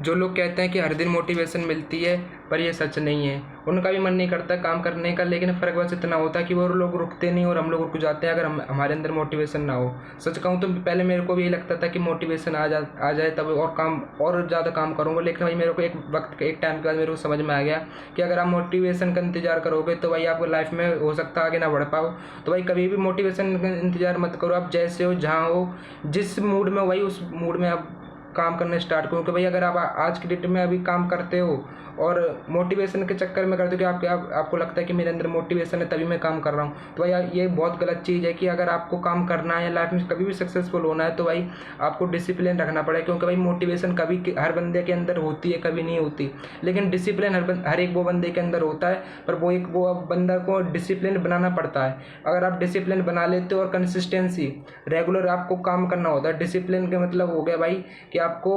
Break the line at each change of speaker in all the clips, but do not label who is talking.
जो लोग कहते हैं कि हर दिन मोटिवेशन मिलती है, पर ये सच नहीं है। उनका भी मन नहीं करता काम करने का, लेकिन फ़र्क बस इतना होता है कि वो लोग रुकते नहीं और हम लोग रुक जाते हैं अगर हमारे अंदर मोटिवेशन ना हो। सच कहूँ तो पहले मेरे को भी यही लगता था कि मोटिवेशन आ जाए तब और काम और ज़्यादा काम करूँगा, लेकिन भाई मेरे को एक टाइम के बाद मेरे को समझ में आ गया कि अगर आप मोटिवेशन का इंतज़ार करोगे तो भाई आप लाइफ में हो सकता है आगे ना बढ़ पाओ। तो भाई कभी भी मोटिवेशन का इंतज़ार मत करो, आप जैसे हो, जहाँ हो, जिस मूड में हो भाई उस मूड में आप काम करना स्टार्ट करो। क्योंकि भाई अगर आप आज की डेट में अभी काम करते हो और मोटिवेशन के चक्कर में करते हो कि आपको लगता है कि मेरे अंदर मोटिवेशन है तभी मैं काम कर रहा हूँ, तो भाई ये बहुत गलत चीज़ है। कि अगर आपको काम करना है, लाइफ में कभी भी सक्सेसफुल होना है, तो भाई आपको डिसिप्लिन रखना पड़ेगा। क्योंकि भाई मोटिवेशन कभी हर बंदे के अंदर होती है, कभी नहीं होती, लेकिन डिसिप्लिन हर एक वो बंदे के अंदर होता है। पर वो बंदा को डिसिप्लिन बनाना पड़ता है। अगर आप डिसिप्लिन बना लेते हो और कंसिस्टेंसी रेगुलर आपको काम करना होता है। डिसिप्लिन का मतलब हो गया भाई कि आपको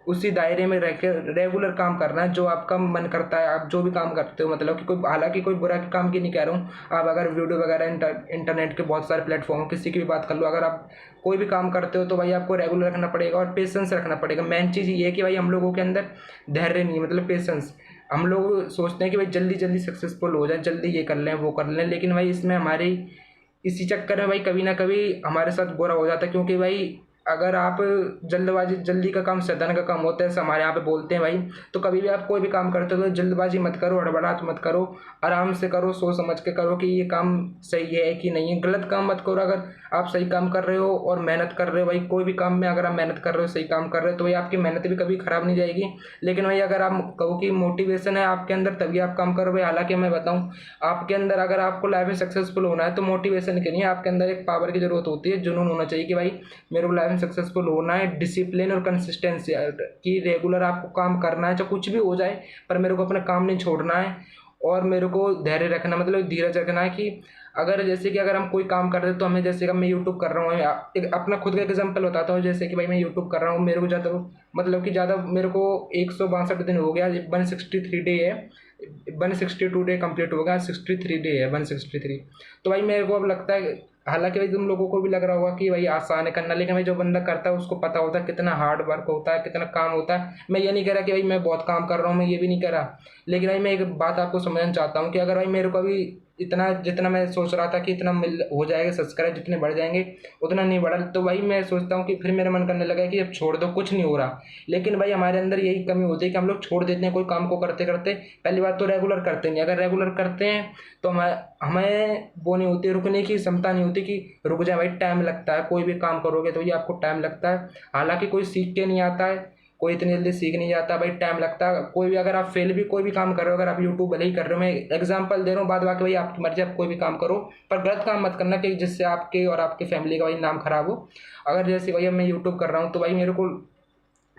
उसी दायरे में रह के रेगुलर काम करना है जो आपका मन करता है। आप जो भी काम करते हो, मतलब कि हालांकि कोई बुरा काम की नहीं कह रहा हूँ। आप अगर वीडियो वगैरह इंटरनेट के बहुत सारे प्लेटफॉर्म, किसी की भी बात कर लो, अगर आप कोई भी काम करते हो तो भाई आपको रेगुलर रखना पड़ेगा और पेशेंस रखना पड़ेगा। मेन चीज़ ये है कि भाई हम लोगों के अंदर धैर्य नहीं है, मतलब पेशेंस। हम लोग सोचते हैं कि भाई जल्दी जल्दी सक्सेसफुल हो जाए, जल्दी ये कर लें वो कर लें, लेकिन भाई इसमें हमारी इसी चक्कर में भाई कभी ना कभी हमारे साथ बुरा हो जाता है। क्योंकि भाई अगर आप जल्दी का काम शैतान का काम होता है, ऐसा हमारे यहाँ पे बोलते हैं भाई। तो कभी भी आप कोई भी काम करते हो तो जल्दबाजी मत करो, हड़बड़ाहट मत करो, आराम से करो, सोच समझ के करो कि ये काम सही है कि नहीं है। गलत काम मत करो। अगर आप सही काम कर रहे हो और मेहनत कर रहे हो भाई, कोई भी काम में अगर आप मेहनत कर रहे हो, सही काम कर रहे हो, तो भाई आपकी मेहनत भी कभी खराब नहीं जाएगी। लेकिन भाई अगर आप कहो कि मोटिवेशन है आपके अंदर तभी आप काम करो, भाई हालांकि मैं बताऊँ, आपके अंदर अगर आपको लाइफ में सक्सेसफुल होना है तो मोटिवेशन की नहीं, आपके अंदर एक पावर की जरूरत होती है, जुनून होना चाहिए कि भाई मेरे को लाइफ में सक्सेसफुल होना है। डिसिप्लिन और कंसिस्टेंसी कि रेगुलर आपको काम करना है, चाहे कुछ भी हो जाए, पर मेरे को अपना काम नहीं छोड़ना है। और मेरे को धैर्य रखना, मतलब धीरज रखना है कि अगर जैसे कि अगर हम कोई काम कर रहे हैं तो हमें, जैसे कि मैं यूट्यूब कर रहा हूँ, एक अपना खुद का एग्जांपल बताता हूँ। जैसे कि भाई मैं यूट्यूब कर रहा हूँ, मेरे को ज़्यादा, मतलब कि ज़्यादा मेरे को 162 दिन हो गया, 163 डे है, 162 डे कंप्लीट हो गया, 63 डे है, 163। तो भाई मेरे को अब लगता है, हालांकि भाई तुम लोगों को भी लग रहा होगा कि भाई आसान है करना, लेकिन भाई जो बंदा करता है उसको पता होता है कितना हार्ड वर्क होता है, कितना काम होता है। मैं ये नहीं कह रहा कि भाई मैं बहुत काम कर रहा हूँ, मैं ये भी नहीं कह रहा, लेकिन भाई मैं एक बात आपको समझना चाहता हूँ कि अगर भाई मेरे को अभी इतना, जितना मैं सोच रहा था कि इतना मिल हो जाएगा, सब्सक्राइब जितने बढ़ जाएंगे उतना नहीं बढ़ा, तो भाई मैं सोचता हूँ कि फिर मेरा मन करने लगा कि अब छोड़ दो, कुछ नहीं हो रहा। लेकिन भाई हमारे अंदर यही कमी होती है कि हम लोग छोड़ देते हैं कोई काम को करते करते। पहली बात तो रेगुलर करते नहीं, अगर रेगुलर करते हैं तो हमें वो नहीं होती, रुकने की क्षमता नहीं होती कि रुक जाए। भाई टाइम लगता है, कोई भी काम करोगे तो ये आपको टाइम लगता है। हालांकि कोई सीख के नहीं आता है, कोई इतनी जल्दी सीख नहीं जाता, भाई टाइम लगता है। कोई भी अगर आप फेल भी कोई भी काम कर रहे हो, अगर आप यूट्यूब भले ही कर रहे हो, मैं एग्जांपल दे रहा हूँ, बाद बाकी भाई आपकी मर्जी, आप कोई भी काम करो, पर गलत काम मत करना कि जिससे आपके और आपके फैमिली का भाई नाम खराब हो। अगर जैसे भाई मैं यूट्यूब कर रहा हूँ तो भाई मेरे को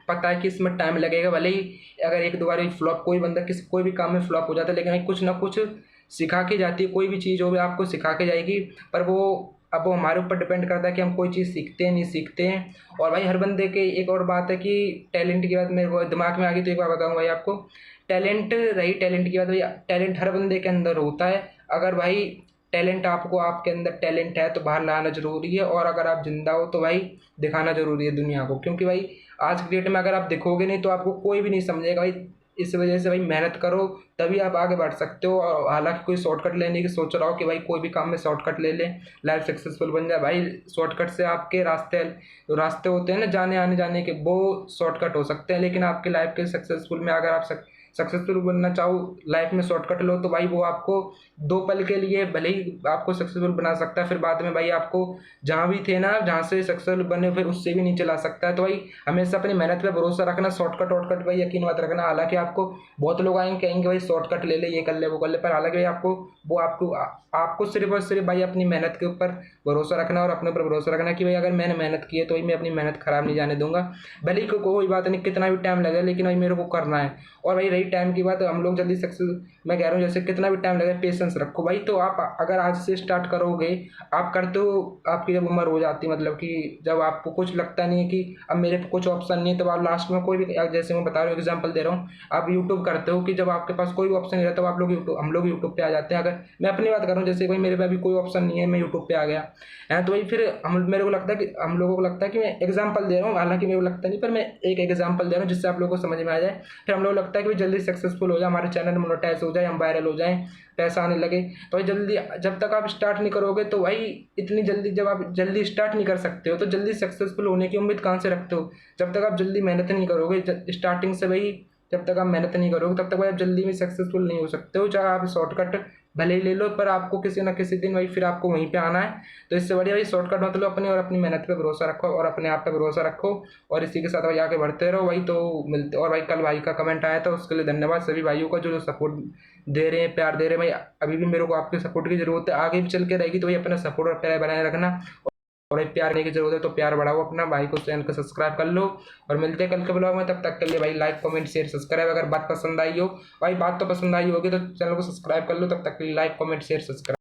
पता है कि इसमें टाइम लगेगा, भले ही अगर एक दो बार फ्लॉप, कोई बंदा कोई भी काम में फ्लॉप हो जाता है, लेकिन भाई कुछ ना कुछ सिखा के जाती है। कोई भी चीज़ हो भी आपको सिखा के जाएगी, पर वो अब वो हमारे ऊपर डिपेंड करता है कि हम कोई चीज़ सीखते हैं नहीं सीखते हैं। और भाई हर बंदे के एक और बात है कि टैलेंट की बात मेरे को दिमाग में आ गई तो एक बार बताऊँ भाई आपको। टैलेंट रही, टैलेंट की बात भाई, टैलेंट हर बंदे के अंदर होता है। अगर भाई टैलेंट आपको, आपके अंदर टैलेंट है तो बाहर लाना जरूरी है, और अगर आप जिंदा हो तो भाई दिखाना जरूरी है दुनिया को। क्योंकि भाई आज की डेट में अगर आप दिखोगे नहीं तो आपको कोई भी नहीं समझेगा भाई। इस वजह से भाई मेहनत करो तभी आप आगे बढ़ सकते हो। और हालांकि कोई शॉर्टकट लेने की सोच रहा हो कि भाई कोई भी काम में शॉर्टकट ले ले, लाइफ सक्सेसफुल बन जाए, भाई शॉर्टकट से आपके रास्ते होते हैं ना जाने आने जाने के, वो शॉर्टकट हो सकते हैं। लेकिन आपके लाइफ के सक्सेसफुल में अगर आप सक्सेसफुल बनना चाहो, लाइफ में शॉर्टकट लो, तो भाई वो आपको 2 पल के लिए भले ही आपको सक्सेसफुल बना सकता है, फिर बाद में भाई आपको जहाँ भी थे ना, जहाँ से सक्सेसफुल बने फिर उससे भी नीचे ला सकता है। तो भाई हमेशा अपनी मेहनत पे भरोसा रखना, शॉर्टकट वॉर्टकट भाई यकीन मत रखना। हालांकि आपको बहुत लोग आएंगे कहेंगे भाई शॉर्टकट ले ले, ये कर ले वो कर ले, पर हालांकि भाई आपको सिर्फ और सिर्फ भाई अपनी मेहनत के ऊपर भरोसा रखना और अपने ऊपर भरोसा रखना कि भाई अगर मैंने मेहनत की है तो भाई मैं अपनी मेहनत खराब नहीं जाने दूंगा। भले ही कोई बात नहीं, कितना भी टाइम लगे, लेकिन भाई मेरे को करना है। और भाई रही टाइम की बात, हम लोग जल्दी सक्सेस, मैं कह रहा हूँ जैसे कितना भी टाइम लगे, पेशेंस रखो भाई। तो आप अगर आज से स्टार्ट करोगे, आप करते हो, आपकी जब उम्र हो जाती है, मतलब कि जब आपको कुछ लगता नहीं है कि अब मेरे पे कुछ ऑप्शन नहीं है, तो आप लास्ट में कोई भी, जैसे मैं बता रहा हूँ एग्जांपल दे रहा हूँ, आप यूट्यूब करते हो कि जब आपके पास कोई ऑप्शन नहीं रहता, तो आप लोग यूट्यूब हम लोग यूट्यूब पे आ जाते हैं। अगर मैं अपनी बात कर रहा हूँ, जैसे भाई मेरे पे अभी कोई ऑप्शन नहीं है, मैं यूट्यूब पे आ गया है, तो वही फिर हम मेरे को लगता है कि हम लोगों को लगता है कि मैं एग्जाम्पल दे रहा हूँ, हालांकि मेरे को लगता नहीं, पर मैं एक एग्जाम्पल दे रहा हूँ जिससे आप लोगों को समझ में आ जाए। फिर हम लोग को लगता है कि भाई जल्दी सक्सेसफुल हो जाए, हमारे चैनल मोनेटाइज हो जाए, हम वायरल हो जाएं, पैसा आने लगे। तो भाई जल्दी, जब तक आप स्टार्ट नहीं करोगे तो भाई इतनी जल्दी, जब आप जल्दी स्टार्ट नहीं कर सकते हो तो जल्दी सक्सेसफुल होने की उम्मीद कहाँ से रखते हो? जब तक आप जल्दी मेहनत नहीं करोगे स्टार्टिंग से भाई, जब तक आप मेहनत नहीं करोगे तब तक भाई आप जल्दी में सक्सेसफुल नहीं हो सकते हो। चाहे आप शॉर्टकट भले ही ले लो, पर आपको किसी ना किसी दिन भाई फिर आपको वहीं पे आना है। तो इससे बढ़िया भाई शॉर्टकट मत लो, अपनी और अपनी मेहनत पे भरोसा रखो और अपने आप पे भरोसा रखो, और इसी के साथ भाई आगे बढ़ते रहो भाई। तो मिलते, और भाई कल भाई का कमेंट आया था, उसके लिए धन्यवाद सभी भाइयों का जो सपोर्ट दे रहे हैं, प्यार दे रहे हैं भाई। अभी भी मेरे को आपके सपोर्ट की जरूरत है, आगे भी चल के रहेगी, तो भाई अपना सपोर्ट और प्यार बनाए रखना। और भाई प्यार करने की जरूरत है तो प्यार बढ़ाओ अपना, भाई को चैनल को सब्सक्राइब कर लो। और मिलते हैं कल के ब्लॉग में, तब तक के लिए भाई लाइक कमेंट शेयर सब्सक्राइब। अगर बात पसंद आई हो भाई, बात तो पसंद आई होगी तो चैनल को सब्सक्राइब कर लो। तब तक के लिए लाइक कमेंट शेयर सब्सक्राइब।